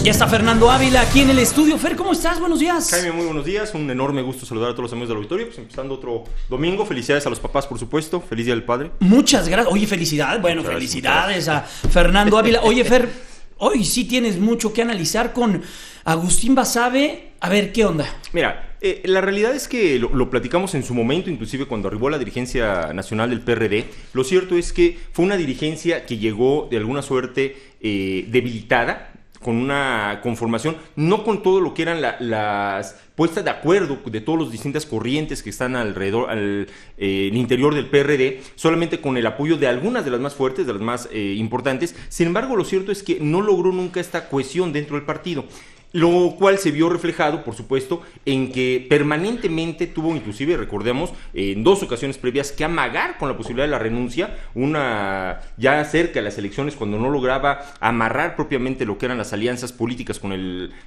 Ya está Fernando Ávila aquí en el estudio. Fer, ¿cómo estás? Buenos días. Jaime, muy buenos días. Un enorme gusto saludar a todos los amigos del auditorio. Pues empezando otro domingo. Felicidades a los papás, por supuesto. Feliz Día del Padre. Muchas gracias. Oye, felicidades. Bueno, muchas felicidades a Fernando Ávila. Oye, Fer, hoy sí tienes mucho que analizar con Agustín Basabe. A ver, ¿qué onda? Mira, la realidad es que lo platicamos en su momento, inclusive cuando arribó a la dirigencia nacional del PRD. Lo cierto es que fue una dirigencia que llegó de alguna suerte debilitada, con una conformación, no con todo lo que eran las puestas de acuerdo de todas las distintas corrientes que están alrededor, el interior del PRD, solamente con el apoyo de algunas de las más fuertes, de las más importantes. Sin embargo, lo cierto es que no logró nunca esta cohesión dentro del partido, lo cual se vio reflejado, por supuesto, en que permanentemente tuvo, inclusive, recordemos, en 2 ocasiones previas, que amagar con la posibilidad de la renuncia, una ya cerca de las elecciones, cuando no lograba amarrar propiamente lo que eran las alianzas políticas con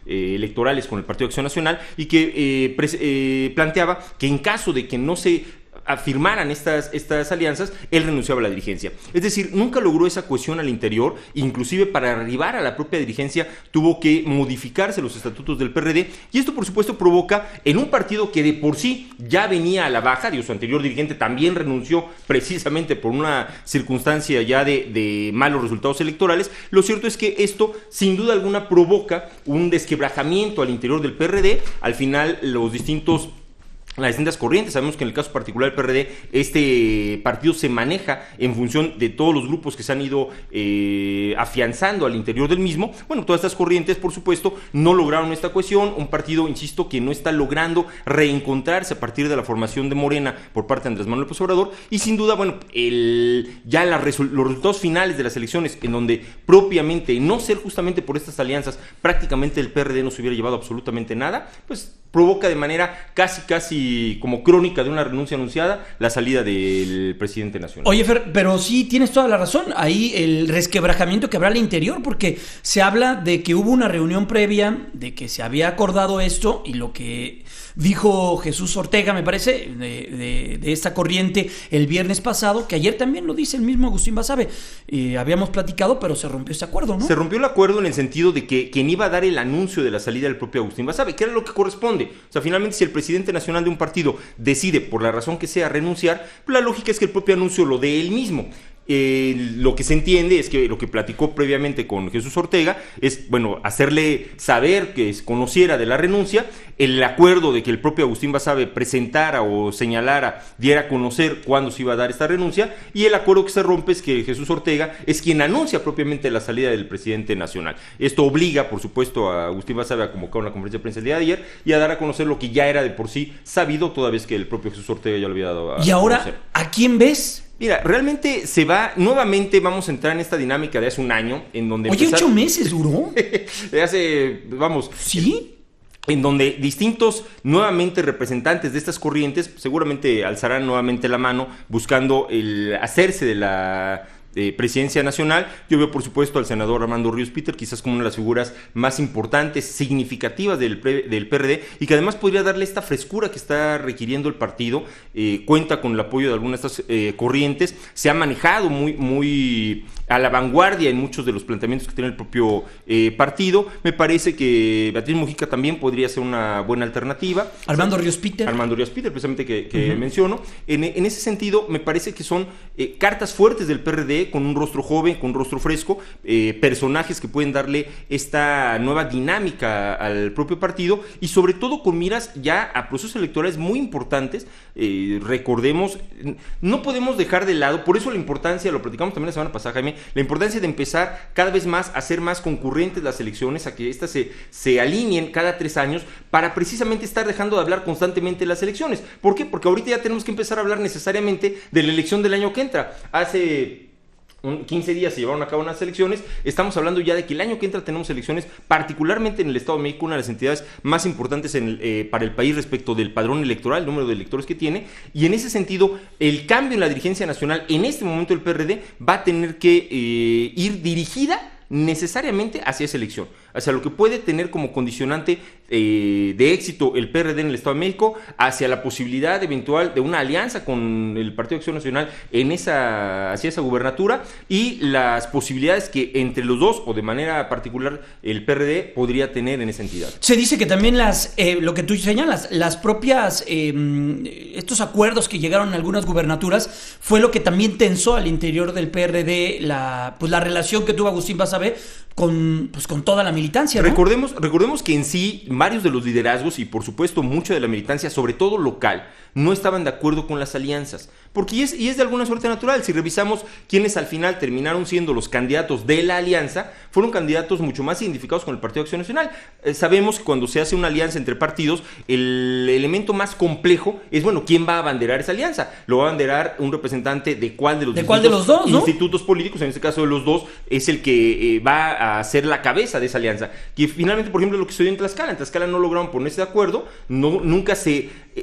electorales con el Partido de Acción Nacional, y que planteaba que en caso de que no se afirmaran estas alianzas, él renunciaba a la dirigencia. Es decir, nunca logró esa cohesión al interior, inclusive para arribar a la propia dirigencia tuvo que modificarse los estatutos del PRD, y esto por supuesto provoca en un partido que de por sí ya venía a la baja, su anterior dirigente también renunció precisamente por una circunstancia ya de malos resultados electorales. Lo cierto es que esto sin duda alguna provoca un desquebrajamiento al interior del PRD. Al final las distintas corrientes, sabemos que en el caso particular del PRD, este partido se maneja en función de todos los grupos que se han ido afianzando al interior del mismo. Bueno, todas estas corrientes, por supuesto, no lograron esta cohesión, un partido, insisto, que no está logrando reencontrarse a partir de la formación de Morena por parte de Andrés Manuel López Obrador, y sin duda, bueno, los resultados finales de las elecciones, en donde propiamente, no ser justamente por estas alianzas, prácticamente el PRD no se hubiera llevado absolutamente nada, pues provoca de manera casi como crónica de una renuncia anunciada la salida del presidente nacional. Oye, Fer, pero sí tienes toda la razón. Ahí el resquebrajamiento que habrá al interior, porque se habla de que hubo una reunión previa, de que se había acordado esto, y lo que dijo Jesús Ortega, me parece, de esta corriente el viernes pasado, que ayer también lo dice el mismo Agustín Basabe. Habíamos platicado, pero se rompió ese acuerdo, ¿no? Se rompió el acuerdo en el sentido de que quien iba a dar el anuncio de la salida del propio Agustín Basabe, que era lo que corresponde. O sea, finalmente, si el presidente nacional de un partido decide, por la razón que sea, renunciar, pues la lógica es que el propio anuncio lo dé él mismo. Lo que se entiende es que lo que platicó previamente con Jesús Ortega es, bueno, hacerle saber que conociera de la renuncia, el acuerdo de que el propio Agustín Basabe presentara o señalara, diera a conocer cuándo se iba a dar esta renuncia, y el acuerdo que se rompe es que Jesús Ortega es quien anuncia propiamente la salida del presidente nacional. Esto obliga, por supuesto, a Agustín Basabe a convocar una conferencia de prensa el día de ayer y a dar a conocer lo que ya era de por sí sabido, toda vez que el propio Jesús Ortega ya lo había dado a conocer. ¿Y ahora a quién ves? Mira, realmente nuevamente vamos a entrar en esta dinámica de hace un año, en donde... Oye, 8 meses duró. ¿Sí? En donde distintos, nuevamente, representantes de estas corrientes seguramente alzarán nuevamente la mano buscando el hacerse de la presidencia nacional. Yo veo, por supuesto, al senador Armando Ríos Peter, quizás como una de las figuras más importantes, significativas del PRD, y que además podría darle esta frescura que está requiriendo el partido. Cuenta con el apoyo de algunas de estas corrientes, se ha manejado muy a la vanguardia en muchos de los planteamientos que tiene el propio partido. Me parece que Beatriz Mujica también podría ser una buena alternativa. Armando Ríos Peter, precisamente, que menciono. En ese sentido, me parece que son cartas fuertes del PRD, con un rostro joven, con un rostro fresco, personajes que pueden darle esta nueva dinámica al propio partido, y sobre todo con miras ya a procesos electorales muy importantes. Recordemos, no podemos dejar de lado, por eso la importancia, lo platicamos también la semana pasada, Jaime, la importancia de empezar cada vez más a ser más concurrentes las elecciones, a que estas se alineen cada 3 años, para precisamente estar dejando de hablar constantemente de las elecciones. ¿Por qué? Porque ahorita ya tenemos que empezar a hablar necesariamente de la elección del año que entra. Hace 15 días se llevaron a cabo unas elecciones, estamos hablando ya de que el año que entra tenemos elecciones, particularmente en el Estado de México, una de las entidades más importantes para el país respecto del padrón electoral, el número de electores que tiene, y en ese sentido, el cambio en la dirigencia nacional, en este momento el PRD, va a tener que ir dirigida necesariamente hacia esa elección, hacia lo que puede tener como condicionante de éxito el PRD en el Estado de México, hacia la posibilidad eventual de una alianza con el Partido de Acción Nacional hacia esa gubernatura, y las posibilidades que entre los dos, o de manera particular el PRD, podría tener en esa entidad. Se dice que también lo que tú señalas, las propias, estos acuerdos que llegaron en algunas gubernaturas, fue lo que también tensó al interior del PRD la relación que tuvo Agustín Basabe con toda la militancia, ¿no? Recordemos que en sí varios de los liderazgos y por supuesto mucha de la militancia, sobre todo local, no estaban de acuerdo con las alianzas, porque es de alguna suerte natural. Si revisamos quienes al final terminaron siendo los candidatos de la alianza, fueron candidatos mucho más identificados con el Partido de Acción Nacional. Sabemos que cuando se hace una alianza entre partidos, el elemento más complejo es, bueno, ¿quién va a abanderar esa alianza? Lo va a abanderar un representante de cuál de los dos, ¿no? Institutos políticos, en este caso de los dos, es el que va a ser la cabeza de esa alianza. Y finalmente, por ejemplo, lo que sucedió en Tlaxcala no lograron ponerse de acuerdo,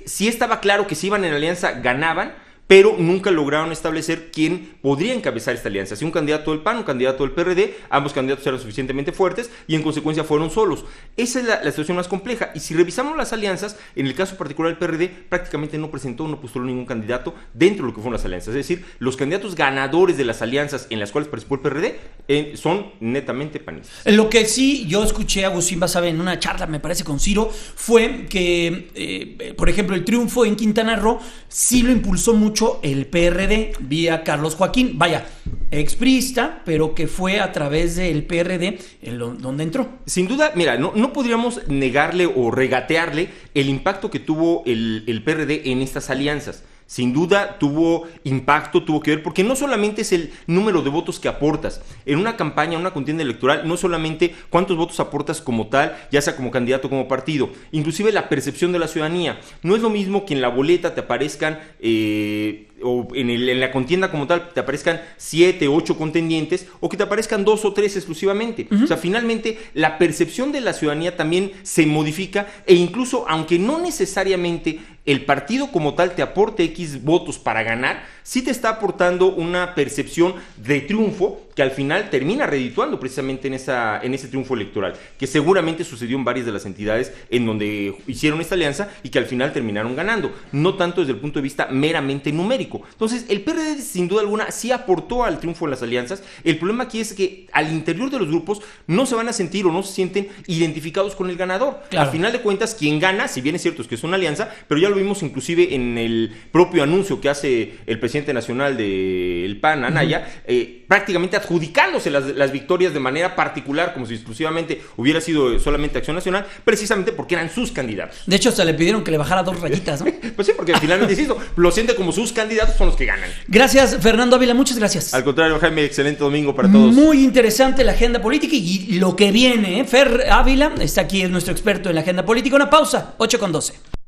sí estaba claro que si iban en alianza ganaban, pero nunca lograron establecer quién podría encabezar esta alianza. Si un candidato del PAN, un candidato del PRD, ambos candidatos eran suficientemente fuertes y en consecuencia fueron solos. Esa es la situación más compleja. Y si revisamos las alianzas, en el caso particular del PRD, prácticamente no postuló ningún candidato dentro de lo que fueron las alianzas. Es decir, los candidatos ganadores de las alianzas en las cuales participó el PRD son netamente panistas. Lo que sí yo escuché a Agustín Basabe en una charla, me parece, con Ciro, fue que, por ejemplo, el triunfo en Quintana Roo sí lo impulsó mucho el PRD vía Carlos Joaquín, expriista, pero que fue a través del PRD donde entró. Sin duda, mira, no podríamos negarle o regatearle el impacto que tuvo el PRD en estas alianzas. Sin duda tuvo impacto, tuvo que ver, porque no solamente es el número de votos que aportas. En una campaña, en una contienda electoral, no solamente cuántos votos aportas como tal, ya sea como candidato o como partido, inclusive la percepción de la ciudadanía. No es lo mismo que en la boleta te aparezcan, o en la contienda como tal, te aparezcan 7, 8 contendientes, o que te aparezcan 2 o 3 exclusivamente. O sea, finalmente, la percepción de la ciudadanía también se modifica, e incluso, aunque no necesariamente el partido como tal te aporte X votos para ganar, sí te está aportando una percepción de triunfo que al final termina redituando precisamente en ese triunfo electoral, que seguramente sucedió en varias de las entidades en donde hicieron esta alianza y que al final terminaron ganando, no tanto desde el punto de vista meramente numérico. Entonces, el PRD sin duda alguna sí aportó al triunfo de las alianzas. El problema aquí es que al interior de los grupos no se van a sentir o no se sienten identificados con el ganador. Claro. Al final de cuentas, quien gana, si bien es cierto es que es una alianza, pero ya lo vimos inclusive en el propio anuncio que hace el presidente nacional del PAN, Anaya, prácticamente adjudicándose las victorias de manera particular, como si exclusivamente hubiera sido solamente Acción Nacional, precisamente porque eran sus candidatos. De hecho, hasta le pidieron que le bajara 2 rayitas, ¿no? Pues sí, porque finalmente, insisto, lo siente como sus candidatos son los que ganan. Gracias, Fernando Ávila, muchas gracias. Al contrario, Jaime, excelente domingo para todos. Muy interesante la agenda política y lo que viene, ¿eh? Fer Ávila está aquí, es nuestro experto en la agenda política. Una pausa, 8:12.